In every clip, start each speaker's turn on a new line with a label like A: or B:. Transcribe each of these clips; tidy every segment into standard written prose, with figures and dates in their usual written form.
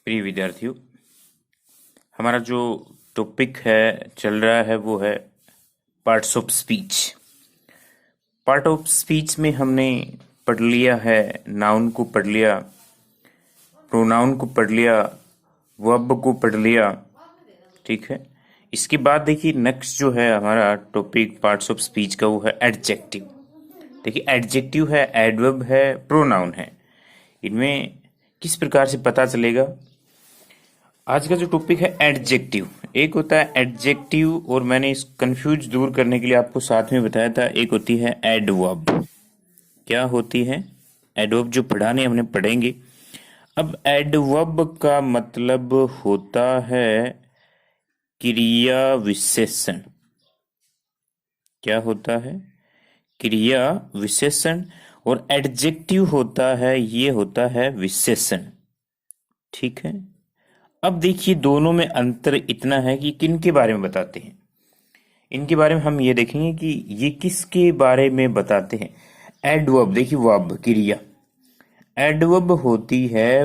A: प्रिय विद्यार्थियों, हमारा जो टॉपिक है चल रहा है वो है parts of speech. Part of speech में हमने पढ़ लिया है, नाउन को पढ़ लिया, प्रोनाउन को पढ़ लिया, वर्ब को पढ़ लिया। ठीक है, इसके बाद देखिए नेक्स्ट जो है हमारा टॉपिक पार्ट्स ऑफ स्पीच का वो है एडजेक्टिव। देखिए एडजेक्टिव है, एडवर्ब है, प्रोनाउन है। इनमें किस प्रकार से पता चलेगा? आज का जो टॉपिक है एडजेक्टिव, एक होता है एडजेक्टिव और मैंने इस कंफ्यूज दूर करने के लिए आपको साथ में बताया था, एक होती है एडवर्ब। क्या होती है? एडवर्ब जो पढ़ाने हमने पढ़ेंगे। अब एडवर्ब का मतलब होता है क्रिया विशेषण। क्या होता है? क्रिया विशेषण। और एडजेक्टिव होता है, ये होता है विशेषण। ठीक है, अब देखिए दोनों में अंतर इतना है कि किन के बारे में बताते हैं। इनके बारे में हम ये देखेंगे कि ये किसके बारे में बताते हैं। एडवर्ब, देखिए वर्ब क्रिया, एडवर्ब होती है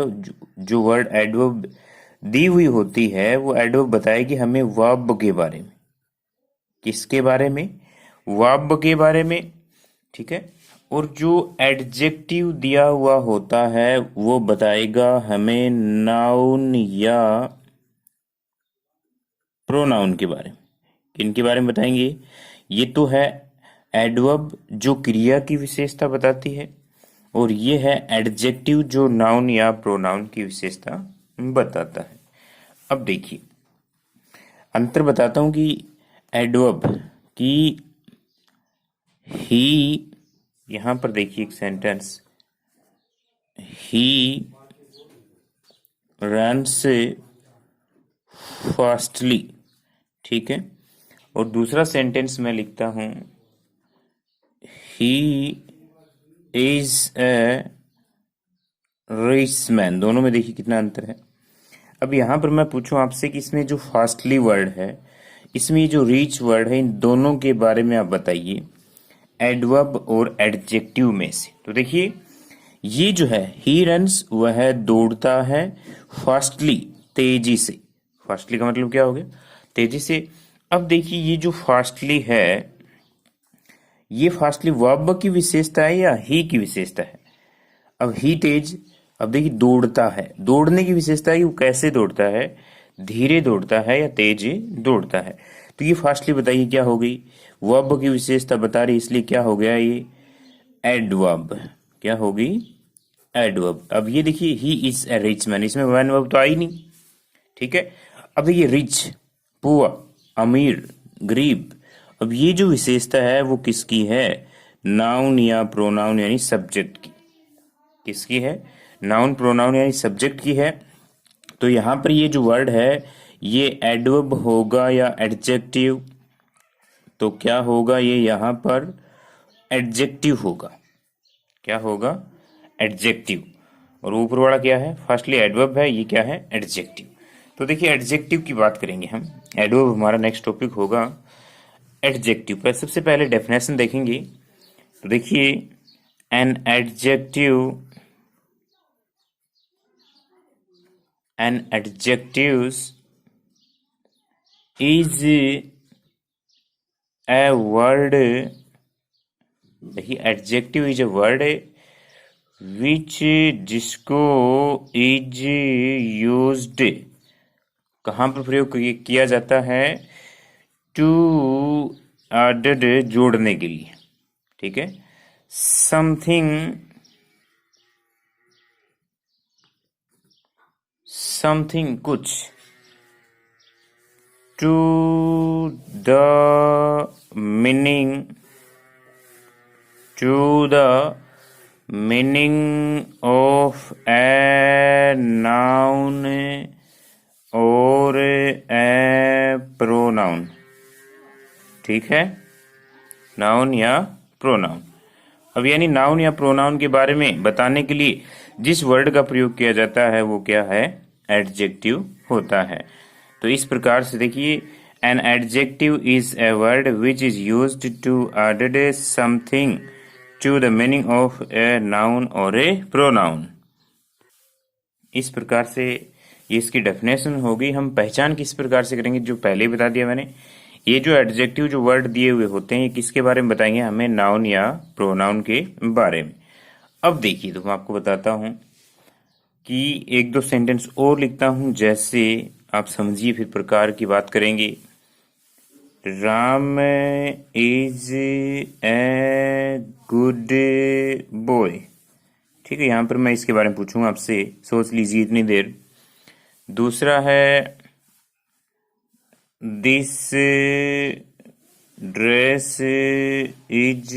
A: जो वर्ड एडवर्ब दी हुई होती है वो एडवर्ब बताएगी हमें वर्ब के बारे में। किसके बारे में? वर्ब के बारे में। ठीक है, और जो एडजेक्टिव दिया हुआ होता है वो बताएगा हमें नाउन या प्रोनाउन के बारे में। किनके बारे में बताएंगे? ये तो है एडवर्ब जो क्रिया की विशेषता बताती है, और ये है एडजेक्टिव जो नाउन या प्रोनाउन की विशेषता बताता है। अब देखिए अंतर बताता हूं कि एडवर्ब की ही, यहां पर देखिए एक सेंटेंस, ही रन्स फास्टली। ठीक है, और दूसरा सेंटेंस मैं लिखता हूं he is a rich man. दोनों में देखिए कितना अंतर है। अब यहां पर मैं पूछूं आपसे कि इसमें जो फास्टली वर्ड है, इसमें जो रिच वर्ड है, इन दोनों के बारे में आप बताइए एडवर्ब और एडजेक्टिव में से। तो देखिए ये जो है ही रन्स, वह दौड़ता है, फास्टली तेजी से। फास्टली का मतलब क्या हो गया? तेजी से। अब देखिए ये जो फास्टली है, ये फास्टली वर्ब की विशेषता है या ही की विशेषता है? अब ही तेज, अब देखिए दौड़ता है, दौड़ने की विशेषता है कि वो कैसे दौड़ता है, धीरे दौड़ता है या तेज दौड़ता है। तो ये फास्टली बताइए क्या हो गई? वर्ब की विशेषता बता रही, इसलिए क्या हो गया ये एडवर्ब। क्या होगी? एडवर्ब। अब ये देखिए he is a rich man, इसमें वन वर्ब तो आई नहीं। ठीक है, अब देखिए रिच, पुअर, अमीर, गरीब। अब ये जो विशेषता है वो किसकी है? नाउन या प्रोनाउन यानी सब्जेक्ट की। किसकी है? नाउन प्रोनाउन यानी सब्जेक्ट की है। तो यहां पर ये जो वर्ड है ये एडवर्ब होगा या एडजेक्टिव? तो क्या होगा ये यहां पर? एडजेक्टिव होगा। क्या होगा? एडजेक्टिव। और ऊपर वाला क्या है? फर्स्टली एडवर्ब है, ये क्या है? एडजेक्टिव। तो देखिए एडजेक्टिव की बात करेंगे हम। एडवर्ब हमारा नेक्स्ट टॉपिक होगा। एडजेक्टिव पर सबसे पहले डेफिनेशन देखेंगे। तो देखिए an adjective, an adjectives is a word, देखिए एडजेक्टिव इज ए वर्ड विच, जिसको इज यूज्ड, कहाँ पर प्रयोग किया जाता है? टू एडेड, जोड़ने के लिए। ठीक है, समथिंग, समथिंग कुछ, to the meaning, to the meaning of a noun और ए प्रोनाउन। ठीक है, नाउन या प्रोनाउन। अब यानी नाउन या प्रोनाउन के बारे में बताने के लिए जिस वर्ड का प्रयोग किया जाता है वो क्या है? एडजेक्टिव होता है। तो इस प्रकार से देखिए an adjective is a word which is used to add something to the meaning of a noun और ए प्रोनाउन। इस प्रकार से ये इसकी डेफिनेशन होगी। हम पहचान किस प्रकार से करेंगे, जो पहले ही बता दिया मैंने। ये जो एडजेक्टिव जो वर्ड दिए हुए होते हैं, ये किसके बारे में बताएंगे हमें, नाउन या प्रोनाउन के बारे में। अब देखिए, तो मैं आपको बताता हूं कि एक दो सेंटेंस और लिखता हूं, जैसे आप समझिए, फिर प्रकार की बात करेंगे। Ram is a good boy. ठीक है, यहां पर मैं इसके बारे में पूछूंगा आपसे, सोच लीजिए इतनी देर। दूसरा है दिस ड्रेस इज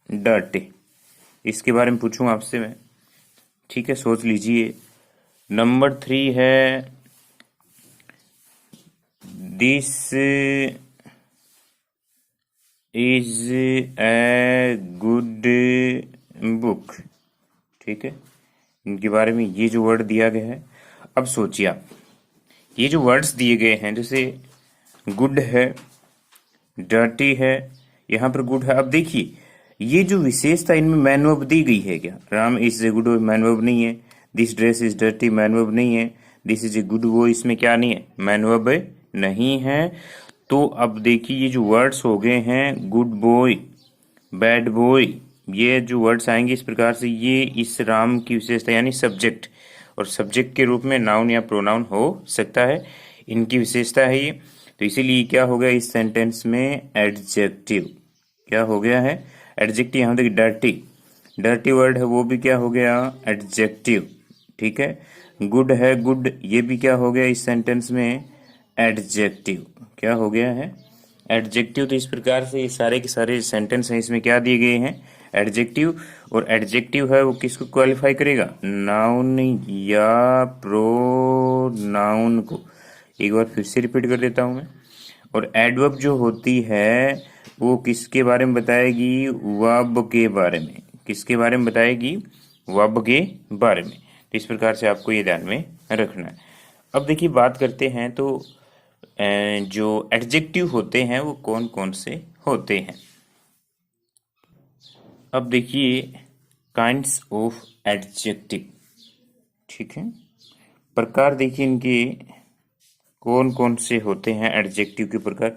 A: डर्टी। इसके बारे में पूछूंगा आपसे मैं। ठीक है, सोच लीजिए। नंबर 3 है this is a good book. ठीक है, इनके बारे में ये जो वर्ड दिया गया है। अब सोचिए आप, ये जो वर्ड्स दिए गए हैं, जैसे गुड है, डर्टी है, यहाँ पर गुड है। अब देखिए, ये जो विशेषता इनमें मैन वर्ब दी गई है क्या, Ram is a good boy man verb नहीं है, this dress is dirty man verb नहीं है, this is a good boy इसमें क्या नहीं है, मैन वर्ब नहीं है। तो अब देखिए, ये जो वर्ड्स हो गए हैं गुड बॉय, बैड बॉय, ये जो वर्ड्स आएंगे इस प्रकार से, ये इस राम की विशेषता यानी सब्जेक्ट, और सब्जेक्ट के रूप में नाउन या प्रोनाउन हो सकता है, इनकी विशेषता है ये। तो इसीलिए क्या हो गया इस सेंटेंस में, एडजेक्टिव। क्या हो गया है, एडजेक्टिव। यहाँ देखिए डर्टी, डर्टी वर्ड है, वो भी क्या हो गया, एडजेक्टिव। ठीक है, गुड है, गुड, ये भी क्या हो गया इस सेंटेंस में, एडजेक्टिव। क्या हो गया है, एडजेक्टिव। तो इस प्रकार से ये सारे के सारे सेंटेंस हैं, इसमें क्या दिए गए हैं, एडजेक्टिव। और एडजेक्टिव है वो किसको क्वालिफाई करेगा, नाउन या प्रोनाउन को। एक बार फिर से रिपीट कर देता हूं मैं। और एडवर्ब जो होती है वो किसके बारे में बताएगी, वर्ब के बारे में। किसके बारे में बताएगी, वर्ब के बारे में। तो इस प्रकार से आपको ये ध्यान में रखना है। अब देखिए, बात करते हैं तो जो एडजेक्टिव होते हैं वो कौन कौन से होते हैं। अब देखिए, काइंड्स ऑफ एडजेक्टिव। ठीक है, प्रकार देखिए इनके कौन कौन से होते हैं, एडजेक्टिव के प्रकार।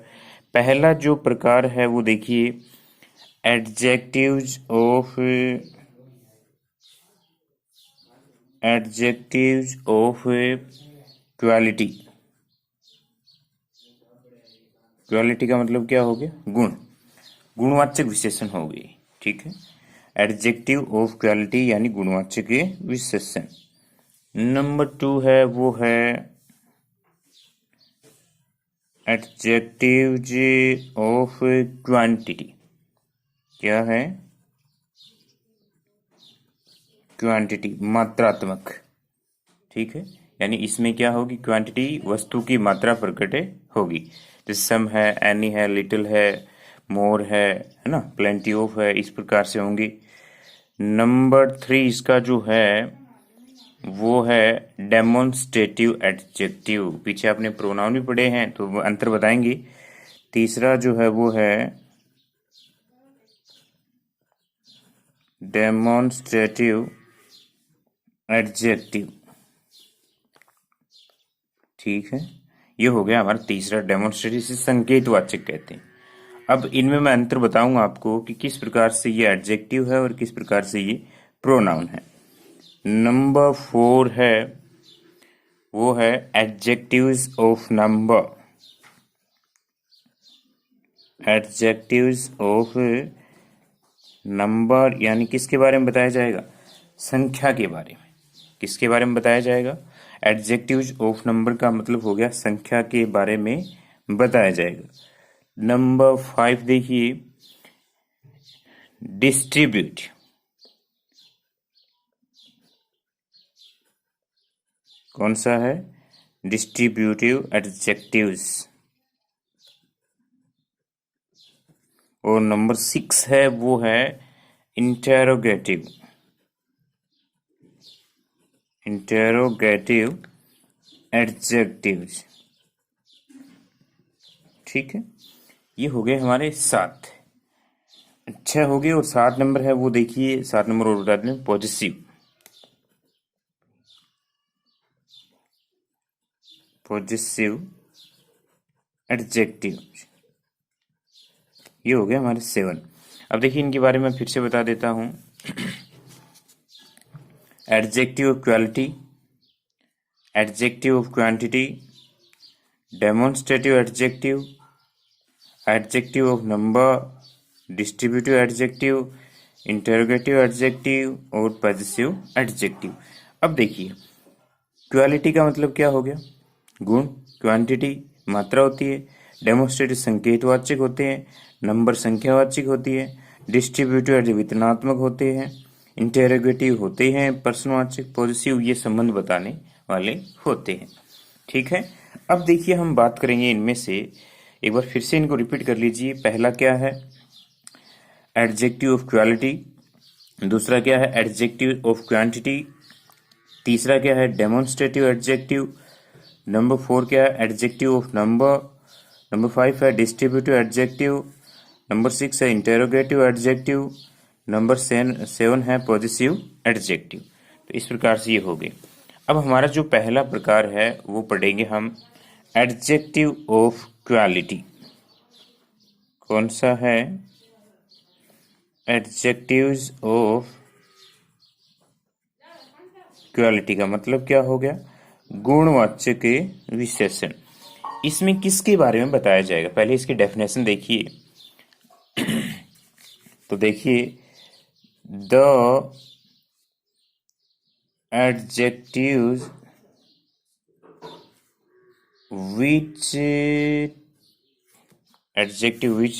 A: पहला जो प्रकार है वो देखिए, एडजेक्टिव्स ऑफ क्वालिटी। क्वालिटी का मतलब क्या हो गया, गुण, गुणवाचक विशेषण हो गई। ठीक है, एडजेक्टिव ऑफ क्वालिटी यानी गुणवाचक विशेषण। नंबर 2 है वो है एडजेक्टिव्स ऑफ क्वांटिटी। क्या है, क्वांटिटी, मात्रात्मक। ठीक है, यानी इसमें क्या होगी, क्वांटिटी, वस्तु की मात्रा प्रकट होगी। जैसे सम है, एनी है, लिटिल है, मोर है ना, प्लेंटी ऑफ है, इस प्रकार से होंगी। नंबर 3 इसका जो है वो है डेमोन्स्ट्रेटिव एडजेक्टिव। पीछे आपने प्रोनाउन भी पढ़े हैं तो अंतर बताएंगे। तीसरा जो है वो है डेमोन्स्ट्रेटिव एडजेक्टिव। ठीक है, ये हो गया हमारा तीसरा, डेमोन्स्ट्रेटिव, से संकेतवाचक कहते हैं। अब इनमें मैं अंतर बताऊंगा आपको कि किस प्रकार से ये एडजेक्टिव है और किस प्रकार से ये प्रोनाउन है। नंबर 4 है वो है adjectives of number. Adjectives of number यानी किसके बारे में बताया जाएगा, संख्या के बारे में। किसके बारे में बताया जाएगा, एडजेक्टिव्स ऑफ नंबर का मतलब हो गया संख्या के बारे में बताया जाएगा। नंबर 5 देखिए, डिस्ट्रीब्यूट। कौन सा है, डिस्ट्रीब्यूटिव एडजेक्टिव्स। और नंबर 6 है वो है इंटेरोगेटिव। Interrogative adjectives. ठीक है, ये हो गए हमारे 7। अच्छा हो गए। और 7 नंबर है वो देखिए, 7 नंबर और बता दें, पॉजिटिव। Possessive adjective. ये हो गया हमारे 7। अब देखिए इनके बारे में फिर से बता देता हूं। Adjective of quality, adjective of quantity, demonstrative adjective, adjective of number, distributive adjective, interrogative adjective और पॉजेसिव एडजेक्टिव। अब देखिए क्वालिटी का मतलब क्या हो गया? गुण, क्वांटिटी मात्रा होती है, डेमोन्स्ट्रेटिव संकेतवाचक होते हैं, नंबर संख्यावाचक होती है, डिस्ट्रीब्यूटिव वितरणात्मक होते हैं, इंटरोगेटिव होते हैं प्रश्नवाचक, पॉजिटिव ये संबंध बताने वाले होते हैं। ठीक है, अब देखिए हम बात करेंगे इनमें से, एक बार फिर से इनको रिपीट कर लीजिए। पहला क्या है? Adjective of quality. दूसरा क्या है? Adjective of quantity. तीसरा क्या है? Demonstrative adjective. नंबर 4 क्या है? Adjective of number. नंबर 5 है डिस्ट्रीब्यूटिव एडजेक्टिव। नंबर 6 है इंटेरोगेटिव एडजेक्टिव। नंबर 7 है पॉजिटिव एडजेक्टिव। तो इस प्रकार से ये हो गए। अब हमारा जो पहला प्रकार है वो पढ़ेंगे हम एडजेक्टिव ऑफ क्वालिटी। कौन सा है? एडजेक्टिव्स ऑफ क्वालिटी का मतलब क्या हो गया? गुणवाचक के विशेषण। इसमें किसके बारे में बताया जाएगा? पहले इसकी डेफिनेशन देखिए। तो देखिए, the adjectives which adjective which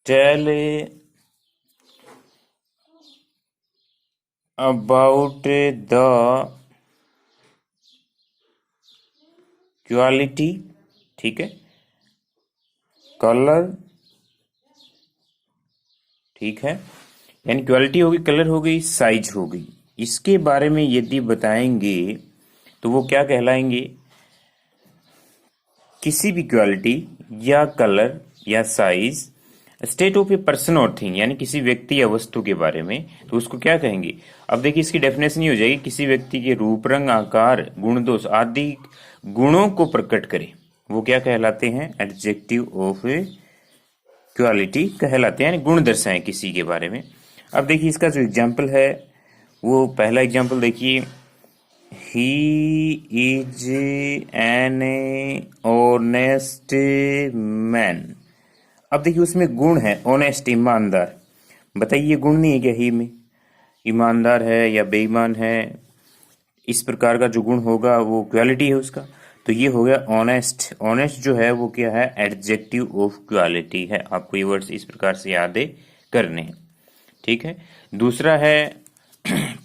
A: tell about the quality, ठीक है, कलर, ठीक है, यानी क्वालिटी होगी, कलर हो गई, साइज हो गई, इसके बारे में यदि बताएंगे तो वो क्या कहलाएंगे? किसी भी क्वालिटी या कलर या size state of a person और थिंग, यानी किसी व्यक्ति या वस्तु के बारे में, तो उसको क्या कहेंगे? अब देखिए इसकी डेफिनेशन ये हो जाएगी, किसी व्यक्ति के रूप, रंग, आकार, गुण, दोष आदि गुणों को प्रकट करे, वो क्या कहलाते हैं? एडजेक्टिव ऑफ क्वालिटी कहलाते हैं, यानी गुण दर्शाएं किसी के बारे में। अब देखिए इसका जो एग्जाम्पल है वो पहला एग्जाम्पल देखिए, He is an honest man। अब देखिए उसमें गुण है ऑनेस्ट, ईमानदार। बताइए गुण नहीं है क्या ही में? ईमानदार है या बेईमान है, इस प्रकार का जो गुण होगा वो क्वालिटी है उसका। तो ये हो गया ऑनेस्ट। ऑनेस्ट जो है वो क्या है? एडजेक्टिव ऑफ क्वालिटी है। आपको ये वर्ड्स इस प्रकार से याद करने हैं, ठीक है। दूसरा है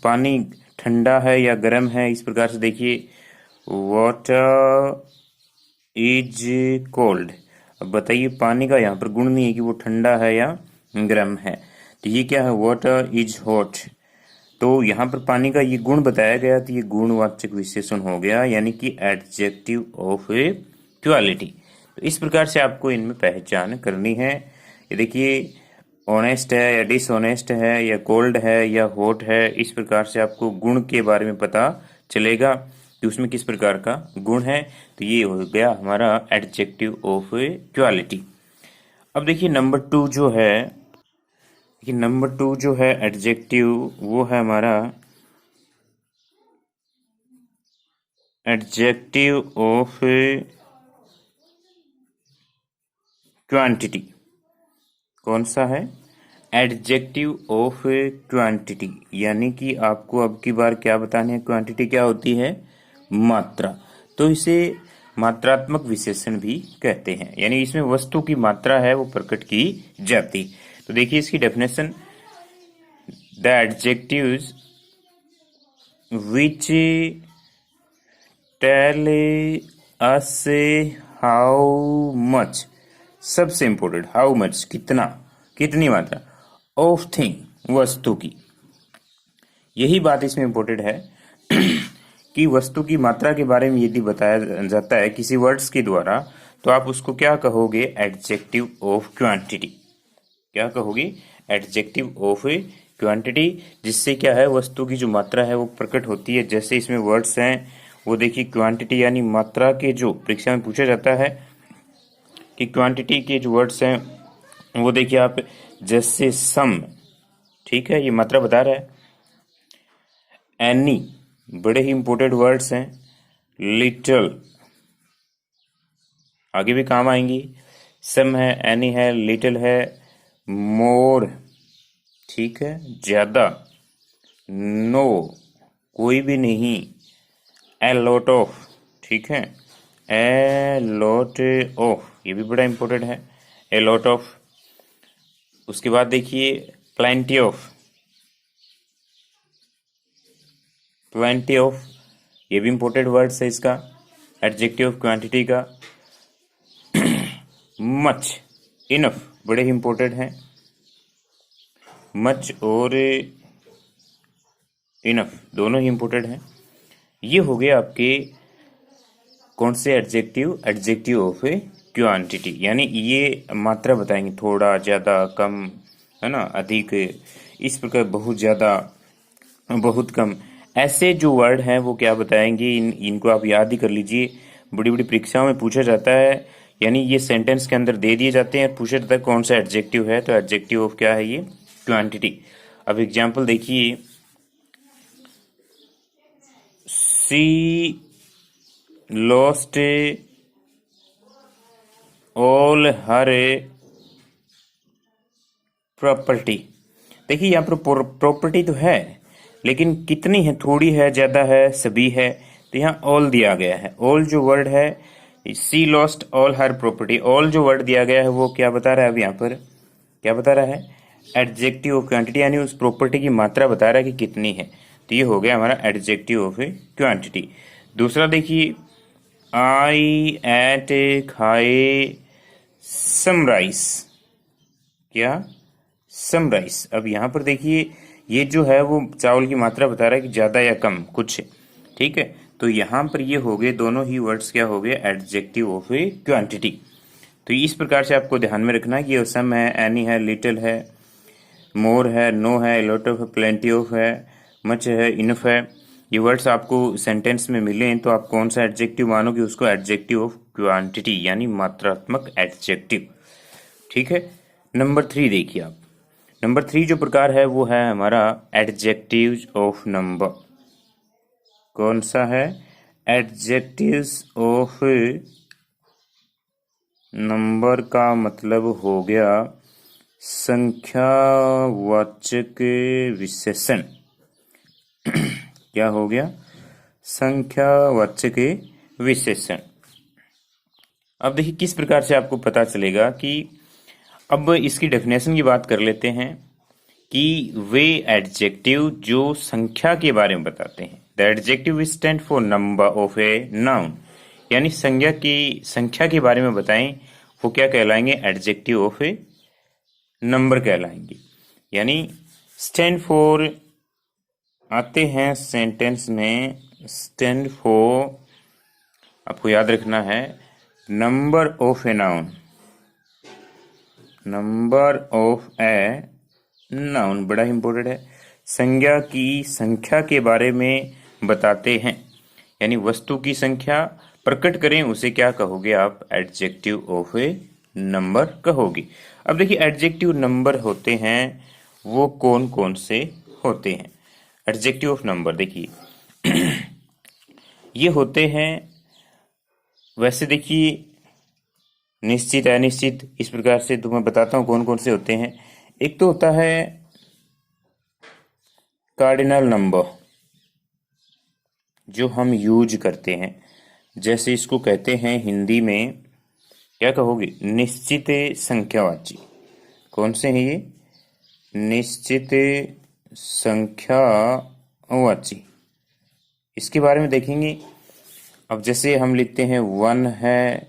A: पानी ठंडा है या गर्म है, इस प्रकार से देखिए, वाटर इज कोल्ड। अब बताइए पानी का यहाँ पर गुण नहीं है कि वो ठंडा है या गर्म है, तो ये क्या है? Water is hot. तो यहाँ पर पानी का ये गुण बताया गया, तो ये गुणवाचक विशेषण हो गया, यानी कि एडजेक्टिव ऑफ ए क्वालिटी। तो इस प्रकार से आपको इनमें पहचान करनी है। ये देखिए ऑनेस्ट है या डिसऑनेस्ट है या कोल्ड है या हॉट है, इस प्रकार से आपको गुण के बारे में पता चलेगा कि उसमें किस प्रकार का गुण है। तो ये हो गया हमारा एडजेक्टिव ऑफ क्वालिटी। अब देखिए नंबर 2 जो है, एडजेक्टिव, वो है हमारा एडजेक्टिव ऑफ क्वांटिटी। कौन सा है? एडजेक्टिव ऑफ क्वांटिटी, यानी कि आपको अब की बार क्या बताने है? क्वांटिटी क्या होती है? मात्रा। तो इसे मात्रात्मक विशेषण भी कहते हैं, यानी इसमें वस्तु की मात्रा है वो प्रकट की जाती। तो देखिए इसकी definition, the adjectives which tell us how much, सबसे इंपॉर्टेंट, हाउ मच, कितना, कितनी मात्रा, ऑफ थिंग, वस्तु की। यही बात इसमें इंपॉर्टेंट है कि वस्तु की मात्रा के बारे में यदि बताया जाता है किसी वर्ड्स के द्वारा, तो आप उसको क्या कहोगे? Adjective of quantity. क्या कहोगे? एडजेक्टिव ऑफ क्वांटिटी, जिससे क्या है? वस्तु की जो मात्रा है वो प्रकट होती है। जैसे इसमें वर्ड्स हैं वो देखिए क्वांटिटी यानी मात्रा के जो परीक्षा में पूछा जाता है कि क्वांटिटी के जो वर्ड्स हैं वो देखिए आप, जैसे सम, ठीक है, ये मात्रा बता रहा है। एनी, बड़े ही इंपॉर्टेंट वर्ड्स हैं। लिटिल, आगे भी काम आएंगी। सम है, एनी है, लिटिल है, मोर, ठीक है, ज्यादा, नो, कोई भी नहीं, ए लॉट ऑफ, ठीक है, ए लॉट ऑफ, ये भी बड़ा इंपॉर्टेंट है, ए लॉट ऑफ। उसके बाद देखिए प्लेंटी ऑफ, प्लेंटी ऑफ, ये भी इंपॉर्टेंट वर्ड्स है इसका, एडजेक्टिव ऑफ क्वांटिटी का। मच, इनफ, बड़े ही इंपॉर्टेंट हैं। मच और इनफ दोनों ही इंपॉर्टेंट हैं। ये हो गए आपके कौन से एडजेक्टिव, एडजेक्टिव ऑफ क्वांटिटी, यानी ये मात्रा बताएंगे, थोड़ा, ज़्यादा, कम, है ना, अधिक, इस प्रकार बहुत ज़्यादा, बहुत कम, ऐसे जो वर्ड हैं वो क्या बताएंगे। इनको आप याद ही कर लीजिए, बड़ी बड़ी परीक्षाओं में पूछा जाता है, यानी ये सेंटेंस के अंदर दे दिए जाते हैं, पूछा जाता है कौन सा एडजेक्टिव है, तो एडजेक्टिव ऑफ क्या है, ये क्वांटिटी। अब एग्जाम्पल देखिए, सी लॉस्ट ऑल हर प्रॉपर्टी। देखिए यहाँ पर प्रॉपर्टी तो है, लेकिन कितनी है, थोड़ी है, ज्यादा है, सभी है, तो यहाँ ऑल दिया गया है। ऑल जो वर्ड है, सी लॉस्ट ऑल हर प्रॉपर्टी, ऑल जो वर्ड दिया गया है वो क्या बता रहा है, अब यहाँ पर क्या बता रहा है, एडजेक्टिव ऑफ क्वांटिटी, यानी उस प्रॉपर्टी की मात्रा बता रहा है कि कितनी है। तो ये हो गया हमारा एडजेक्टिव ऑफ क्वांटिटी। दूसरा देखिए, आई एट खाए सम राइस, क्या, सम राइस। अब यहाँ पर देखिए ये जो है वो चावल की मात्रा बता रहा है कि ज्यादा या कम कुछ, ठीक है। तो यहाँ पर ये हो गए दोनों ही वर्ड्स क्या हो गए, एडजेक्टिव ऑफ क्वांटिटी। तो इस प्रकार से आपको ध्यान में रखना है कि सम है, एनी है, लिटिल है, मोर है, नो है, लॉट ऑफ है, प्लेंटी ऑफ है, मच है, इनफ है। ये वर्ड्स आपको सेंटेंस में मिले तो आप कौन सा एडजेक्टिव मानोगे, उसको एडजेक्टिव ऑफ क्वांटिटी यानी मात्रात्मक एडजेक्टिव, ठीक है। नंबर 3 देखिए आप, नंबर 3 जो प्रकार है वो है हमारा एडजेक्टिव्स ऑफ नंबर। कौन सा है, एडजेक्टिव्स ऑफ नंबर का मतलब हो गया संख्यावाचक विशेषण। क्या हो गया, संख्यावाचक विशेषण। अब देखिए किस प्रकार से आपको पता चलेगा कि, अब इसकी डेफिनेशन की बात कर लेते हैं कि वे एडजेक्टिव जो संख्या के बारे में बताते हैं, the adjective stand for number of a noun, यानी संख्या के बारे में बताएं, वो क्या कहलाएंगे, एडजेक्टिव ऑफ ए नंबर कहलाएंगे। यानी स्टैंड फॉर आते हैं सेंटेंस में, स्टैंड फॉर आपको याद रखना है number of a noun, number of a noun बड़ा इंपॉर्टेंट है। संज्ञा की संख्या के बारे में बताते हैं, यानी वस्तु की संख्या प्रकट करें उसे क्या कहोगे आप, एडजेक्टिव ऑफ ए नंबर कहोगे। अब देखिए एडजेक्टिव नंबर होते हैं वो कौन कौन से होते हैं, एडजेक्टिव ऑफ नंबर देखिए ये होते हैं, वैसे देखिए निश्चित अनिश्चित, इस प्रकार से तो मैं बताता हूं कौन कौन से होते हैं। एक तो होता है कार्डिनल नंबर, जो हम यूज करते हैं, जैसे इसको कहते हैं हिंदी में क्या कहोगे, निश्चित संख्यावाची। कौन से हैं ये, निश्चित संख्यावाची। इसके बारे में देखेंगे। अब जैसे हम लिखते हैं 1 है,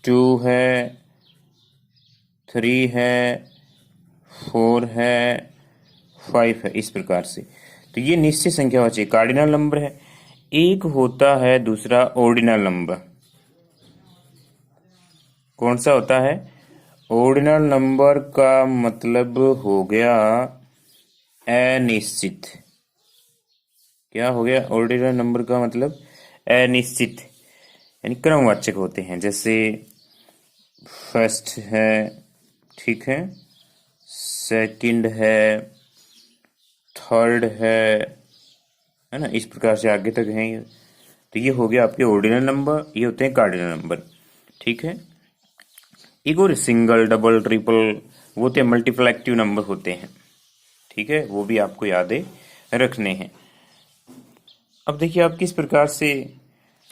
A: 2 है, 3 है, 4 है, 5 है, इस प्रकार से। तो ये निश्चित संख्यावाची कार्डिनल नंबर है। एक होता है दूसरा ऑर्डिनल नंबर। कौन सा होता है, ऑर्डिनल नंबर का मतलब हो गया अनिश्चित। क्या हो गया? ऑर्डिनल नंबर का मतलब अनिश्चित यानी क्रमवाचक होते हैं, जैसे फर्स्ट है, ठीक है, सेकंड है, थर्ड है ना, इस प्रकार से आगे तक हैं ये। तो ये हो गया आपके ऑर्डिनल नंबर, ये होते हैं कार्डिनल नंबर, ठीक है। एक और सिंगल, डबल, ट्रिपल, वो होते हैं मल्टीपल एक्टिव नंबर होते हैं, ठीक है, वो भी आपको याद रखने हैं। अब देखिए आप किस प्रकार से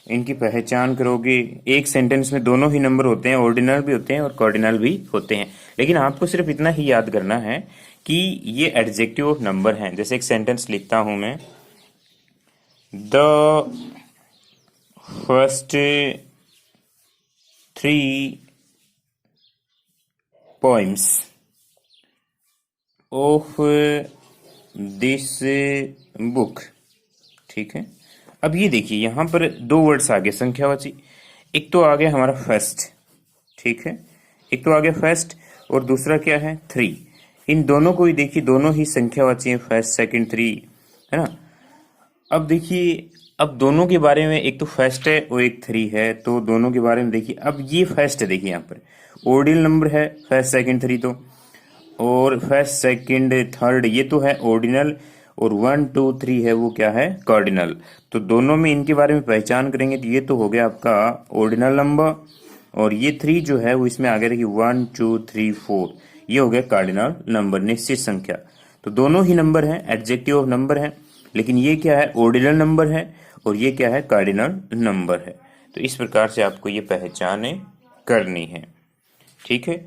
A: इनकी पहचान करोगे। एक सेंटेंस में दोनों ही नंबर होते हैं, ऑर्डिनल भी होते हैं और कार्डिनल भी होते हैं, लेकिन आपको सिर्फ इतना ही याद करना है कि ये एडजेक्टिव ऑफ नंबर हैं। जैसे एक सेंटेंस लिखता हूं मैं, the first 3 poems of this book, ठीक है। अब ये देखिए यहां पर दो वर्ड्स आ गए संख्यावाची। एक तो आ गया हमारा फर्स्ट, ठीक है, एक तो आ गया फर्स्ट, और दूसरा क्या है? 3। इन दोनों को ही देखिए, दोनों ही संख्यावाची हैं, फर्स्ट, सेकंड, 3, है ना। अब देखिए, अब दोनों के बारे में, एक तो फर्स्ट है और एक 3 है, तो दोनों के बारे में देखिए। अब ये फर्स्ट है, देखिए यहाँ पर ऑर्डिनल नंबर है, फर्स्ट, सेकंड, 3, तो और फर्स्ट, सेकंड, थर्ड ये तो है ऑर्डिनल, और 1, 2, 3 है वो क्या है? कार्डिनल। तो दोनों में इनके बारे में पहचान करेंगे तो ये तो हो गया आपका ऑर्डिनल नंबर, और ये 3 जो है वो इसमें आ गया, देखिए 1, 2, 3, 4, ये हो गया कार्डिनल नंबर, निश्चित संख्या। तो दोनों ही नंबर हैं, एडजेक्टिव ऑफ नंबर है, लेकिन ये क्या है? ऑर्डिनल नंबर है, और ये क्या है? कार्डिनल नंबर है। तो इस प्रकार से आपको ये पहचान करनी है, ठीक है।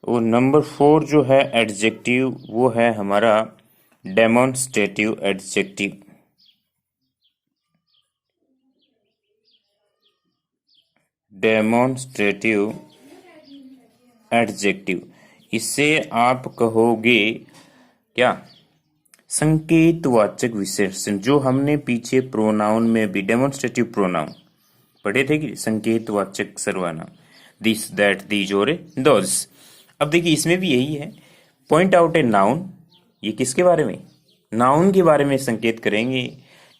A: और नंबर 4 जो है एडजेक्टिव, वो है हमारा डेमोन्स्ट्रेटिव एडजेक्टिव। डेमोन्स्ट्रेटिव एडजेक्टिव, इससे आप कहोगे क्या? संकेतवाचक विशेषण, जो हमने पीछे प्रोनाउन में भी डेमोन्स्ट्रेटिव प्रोनाउन पढ़े थे कि संकेतवाचक सर्वनाम, दिस, दैट, दीज और दोज। अब देखिए इसमें भी यही है, पॉइंट आउट ए नाउन, ये किसके बारे में? नाउन के बारे में संकेत करेंगे,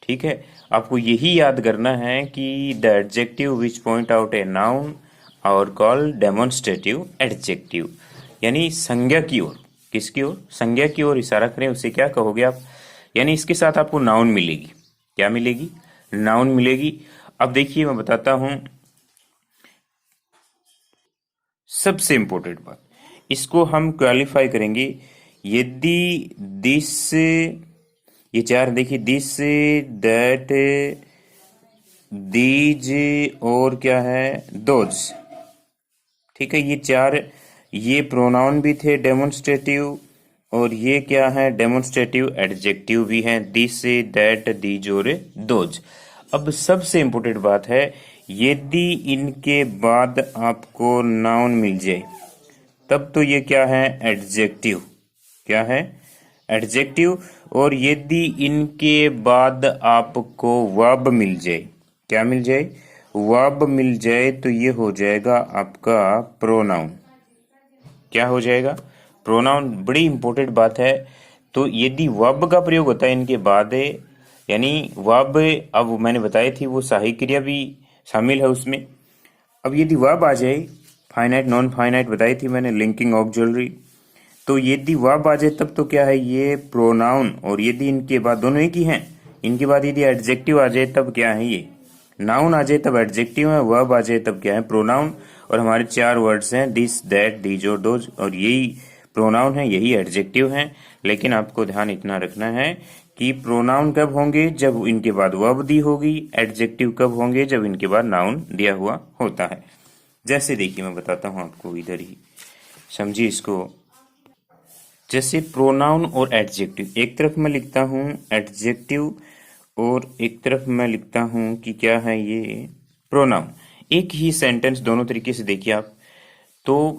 A: ठीक है। आपको यही याद करना है कि the adjective which point out A noun और कॉल डेमोन्स्ट्रेटिव एडजेक्टिव, यानी संज्ञा की ओर, किसकी ओर? संज्ञा की ओर इशारा करें, उसे क्या कहोगे आप? यानी इसके साथ आपको नाउन मिलेगी। क्या मिलेगी? नाउन मिलेगी। अब देखिए मैं बताता हूं सबसे इंपॉर्टेंट बात, इसको हम क्वालिफाई करेंगे। यदि दिस, ये चार देखिए, दिस, दैट, दीज और क्या है? दोज, ठीक है। ये चार, ये प्रोनाउन भी थे डेमोन्स्ट्रेटिव, और ये क्या है? डेमोन्स्ट्रेटिव एडजेक्टिव भी हैं, दिस, दैट, दीज और दोज। अब सबसे इंपॉर्टेंट बात है, यदि इनके बाद आपको नाउन मिल जाए तब तो ये क्या है? एडजेक्टिव। क्या है? एडजेक्टिव। और यदि इनके बाद आपको वर्ब मिल जाए, क्या मिल जाए? वर्ब मिल जाए, तो ये हो जाएगा आपका प्रोनाउन। क्या हो जाएगा? प्रोनाउन। बड़ी इंपॉर्टेंट बात है। तो यदि वर्ब का प्रयोग होता है इनके बाद, यानी वर्ब, अब मैंने बताई थी वो सहायक क्रिया भी शामिल है उसमें। अब यदि वर्ब आ जाए, फाइनाइट, नॉन फाइनाइट बताई थी मैंने, लिंकिंग, ऑक्सिलरी, तो यदि वर्ब आ जाए तब तो क्या है? ये प्रोनाउन। और यदि इनके बाद, दोनों एक ही हैं, इनके बाद यदि एडजेक्टिव आ जाए तब क्या है? ये नाउन आ जाए तब एडजेक्टिव है, वर्ब आ जाए तब क्या है? प्रोनाउन। और हमारे चार वर्ड्स हैं, दिस, दैट, दीज और दोज, और यही प्रोनाउन है, यही एडजेक्टिव है। लेकिन आपको ध्यान इतना रखना है कि प्रोनाउन कब होंगे? जब इनके बाद वर्ब दी होगी। एडजेक्टिव कब होंगे? जब इनके बाद नाउन दिया हुआ होता है। जैसे देखिए मैं बताता हूं आपको, इधर ही समझिए इसको। जैसे प्रोनाउन और एडजेक्टिव, एक तरफ मैं लिखता हूं एडजेक्टिव और एक तरफ मैं लिखता हूं कि क्या है ये? प्रोनाउन। एक ही सेंटेंस दोनों तरीके से देखिए आप। तो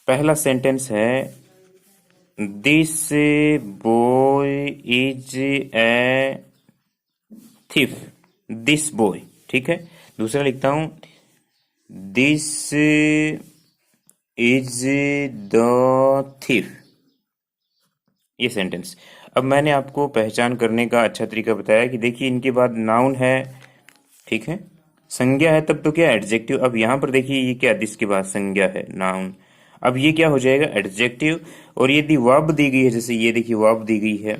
A: पहला सेंटेंस है, this boy is a thief, this boy, ठीक है। दूसरा लिखता हूं, दिस इज द थिफ, ये सेंटेंस। अब मैंने आपको पहचान करने का अच्छा तरीका बताया कि देखिए इनके बाद नाउन है, ठीक है, संज्ञा है तब तो क्या एडजेक्टिव। अब यहाँ पर देखिए ये क्या, इसके बाद संज्ञा है नाउन, अब ये क्या हो जाएगा एडजेक्टिव। और यदि वर्ब दी गई है, जैसे ये देखिए वर्ब दी गई है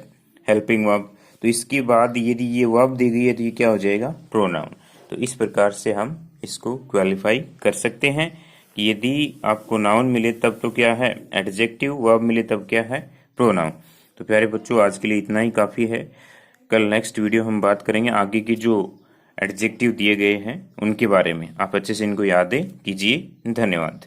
A: हेल्पिंग वर्ब, तो इसके बाद यदि ये वर्ब दी गई है तो ये क्या हो जाएगा प्रोनाउन। तो इस प्रकार से हम इसको क्वालिफाई कर सकते हैं कि यदि आपको नाउन मिले तब तो क्या है एडजेक्टिव, वर्ब मिले तब क्या है प्रोनाउन। तो प्यारे बच्चों आज के लिए इतना ही काफ़ी है। कल नेक्स्ट वीडियो हम बात करेंगे आगे की जो एडजेक्टिव दिए गए हैं उनके बारे में। आप अच्छे से इनको याद कीजिए। धन्यवाद।